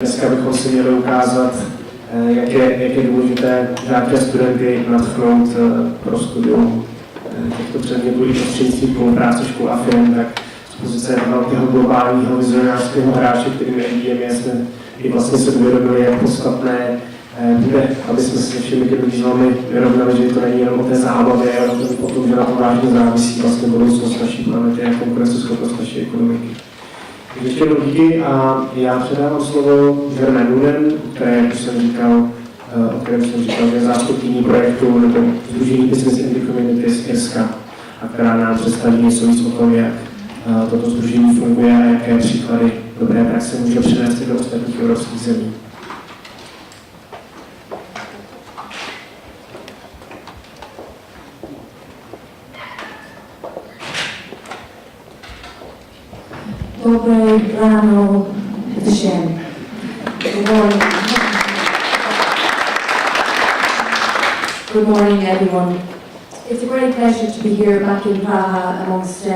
Dneska bychom si měli ukázat, jak je důležité žáky a studenty nadchnout pro studium těchto předmětů i prostřednictvím spolupráce škol a firm, tak z pozice velkého globálního vizionářského hráče, kterým je jsme i vlastně se uvědomili, jak podstatné bude, aby jsme se všemi těmi výzvami vyrovnali, že to není jenom o té zábavě, ale o tom, že na to vážně závisí vlastně budoucnost naší planety a konkurenceschopnost naší ekonomiky. Ještě jednou díky a já předávám slovo Germaine Noonan, o kterém jsem říkal, že je zástupkyní projektu nebo Sdružení Business in the Community z Irska, a která nám představí něco víc o tom, jak toto sdružení funguje a jaké příklady dobré praxe může přinést do ostatních evropských zemí. Dobré ráno všem. Good morning, everyone. It's a great pleasure to be here back in Praha amongst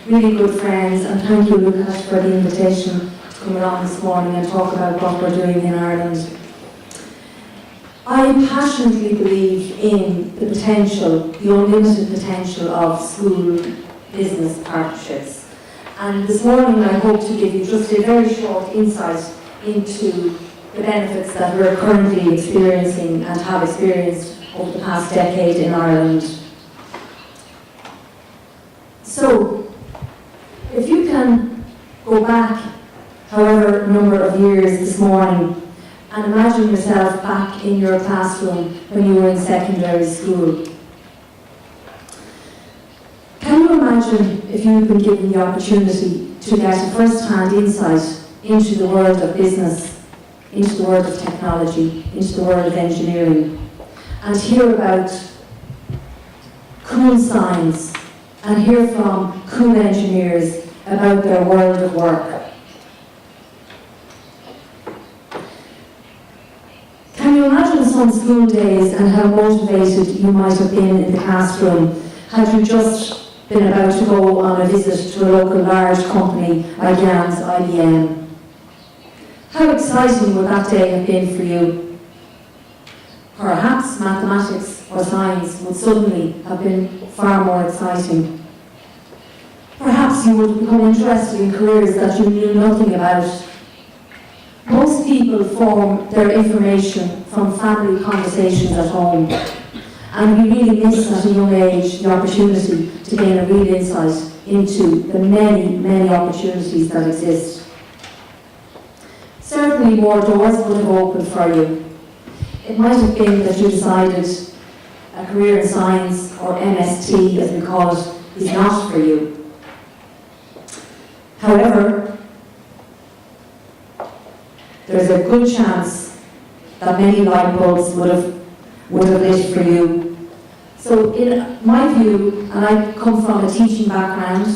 really good friends, and thank you, Lukas, for the invitation to come along this morning and talk about what we're doing in Ireland. I passionately believe in the potential, the unlimited potential of school business partnerships. And this morning I hope to give you just a very short insight into the benefits that we're currently experiencing and have experienced over the past decade in Ireland. So, if you can go back however number of years this morning and imagine yourself back in your classroom when you were in secondary school. Can you imagine if you've been given the opportunity to get a first-hand insight into the world of business, into the world of technology, into the world of engineering, and hear about cool science and hear from cool engineers about their world of work? Can you imagine some school days and how motivated you might have been in the classroom had you just been about to go on a visit to a local large company like Jan's IBM? How exciting would that day have been for you? Perhaps mathematics or science would suddenly have been far more exciting. Perhaps you would become interested in careers that you knew nothing about. Most people form their information from family conversations at home. And we really miss at a young age the opportunity to gain a real insight into the many, many opportunities that exist. Certainly more doors would have opened for you. It might have been that you decided a career in science, or MST as we call it, is not for you. However, there's a good chance that many light bulbs would have lit for you. So in my view, and I come from a teaching background,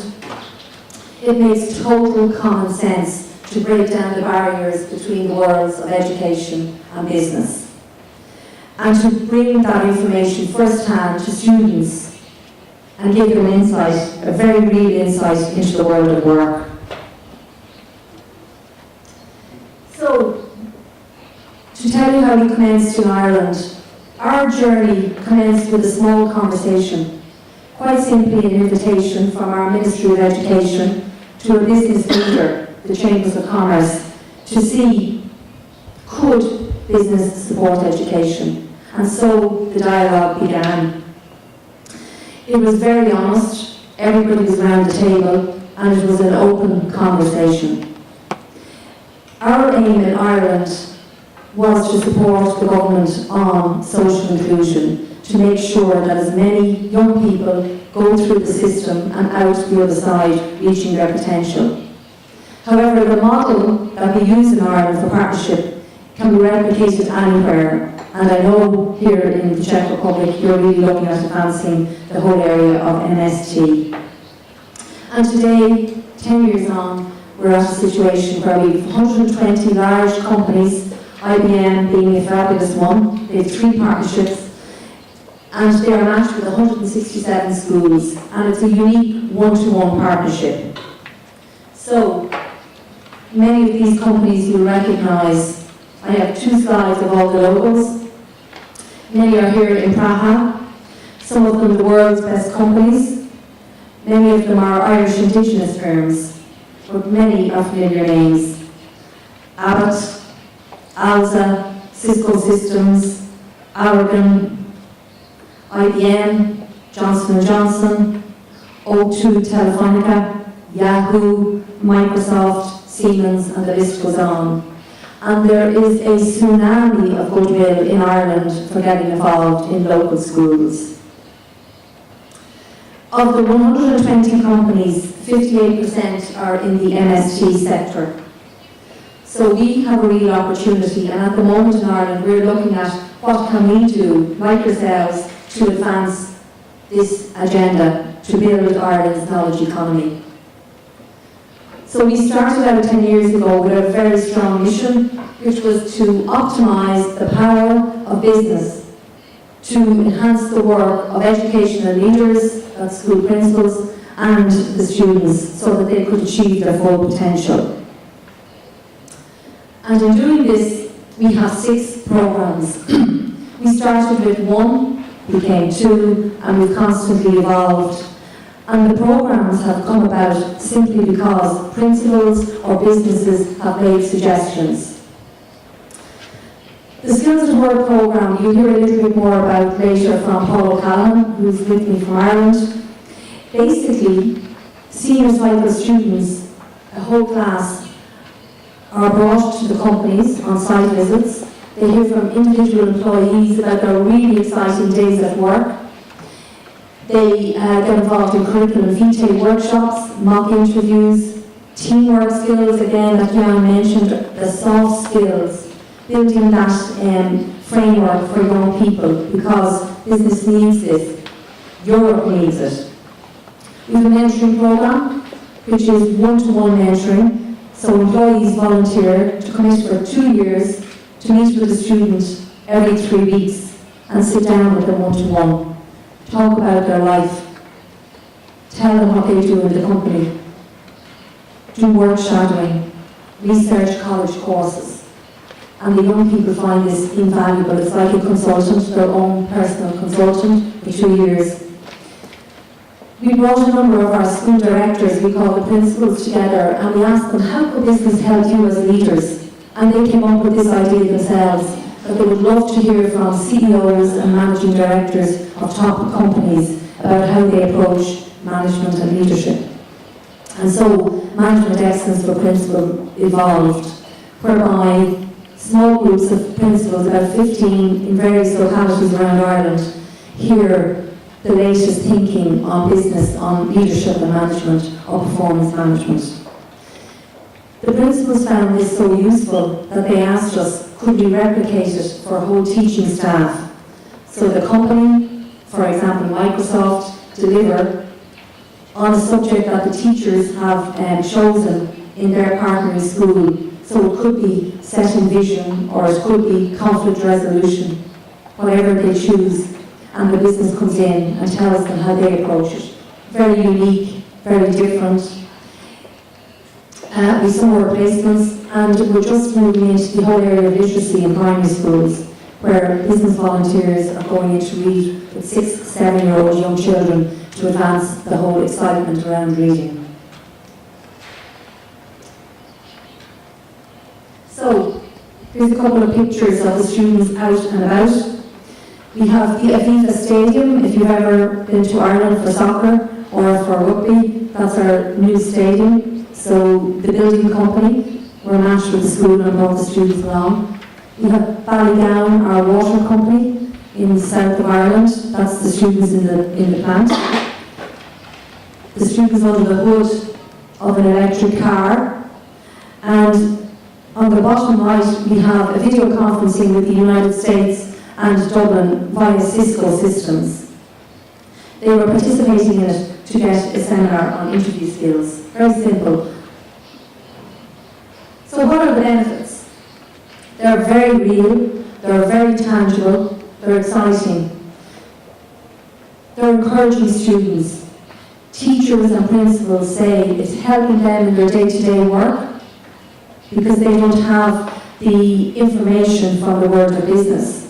it makes total common sense to break down the barriers between the worlds of education and business, and to bring that information firsthand to students and give them insight, a very real insight into the world of work. So, to tell you how we commenced in Ireland, our journey commenced with a small conversation, quite simply an invitation from our Ministry of Education to a business leader, the Chambers of Commerce, to see could business support education. And so the dialogue began. It was very honest, everybody was around the table, and it was an open conversation. Our aim in Ireland was to support the government on social inclusion, to make sure that as many young people go through the system and out the other side, reaching their potential. However, the model that we use in Ireland for partnership can be replicated anywhere, and I know here in the Czech Republic you're really looking at advancing the whole area of MST. And today, 10 years on, we're at a situation where we have 120 large companies, IBM being a fabulous one. They have 3 partnerships, and they are matched with 167 schools, and it's a unique one-to-one partnership. So, Many of these companies you'll recognise. I have 2 slides of all the logos. Many are here in Praha, some of them the world's best companies. Many of them are Irish indigenous firms, but many are familiar names. Abbott, Alza, Cisco Systems, Aragon, IBM, Johnson & Johnson, O2 Telefonica, Yahoo, Microsoft, Siemens, and the list goes on. And there is a tsunami of goodwill in Ireland for getting involved in local schools. Of the 120 companies, 58% are in the MST sector. So we have a real opportunity, and at the moment in Ireland we're looking at what can we do, like yourselves, to advance this agenda to build Ireland's knowledge economy. So we started out 10 years ago with a very strong mission, which was to optimise the power of business, to enhance the work of educational leaders, that's school principals, and the students, so that they could achieve their full potential. And in doing this, we have 6 programmes. We started with 1, became 2, and we've constantly evolved. And the programmes have come about simply because principals or businesses have made suggestions. The Skills at Work programme, you'll hear a little bit more about later from Paul O'Callaghan, who's with me from Ireland. Basically, senior cycle students, a whole class, are brought to the companies on site visits. They hear from individual employees about their really exciting days at work. They get involved in curriculum vitae workshops, mock interviews, teamwork skills, again, that Jan mentioned, the soft skills, building that framework for young people, because business needs this, Europe needs it. We have a mentoring programme, which is one-to-one mentoring, so employees volunteer to commit for 2 years to meet with a student every 3 weeks and sit down with them one-to-one. Talk about their life, tell them what they do in the company, do work shadowing, research college courses. And the young people find this invaluable. It's like a consultant, their own personal consultant for 2 years. We brought a number of our school directors, we call the principals, together, and we asked them, how could business help you as leaders? And they came up with this idea themselves, that they would love to hear from CEOs and managing directors of top companies about how they approach management and leadership. And so Management Excellence for Principal evolved, whereby small groups of principals, about 15 in various localities around Ireland, hear the latest thinking on business, on leadership and management, or performance management. The principals found this so useful that they asked us, could we replicate it for whole teaching staff? So the company, for example Microsoft, deliver on a subject that the teachers have chosen in their partnering school. So it could be setting vision, or it could be conflict resolution, whatever they choose, and the business comes in and tells them how they approach it. Very unique, very different. We saw replacements, and we're just moving into the whole area of literacy in primary schools, where business volunteers are going in to read with 6, 7-year-old young children to advance the whole excitement around reading. So, here's a couple of pictures of the students out and about. We have the Aviva Stadium. If you've ever been to Ireland for soccer or for rugby, that's our new stadium. So the building company, we're matched with the school and brought the students along. We have Ballygown, our water company in the south of Ireland. That's the students in the plant. The students under the hood of an electric car. And on the bottom right, we have a video conferencing with the United States and Dublin via Cisco Systems. They were participating in it to get a seminar on interview skills. Very simple. So what are the benefits? They're very real, they're very tangible, they're exciting. They're encouraging students. Teachers and principals say it's helping them in their day-to-day work. because they don't have the information from the world of business.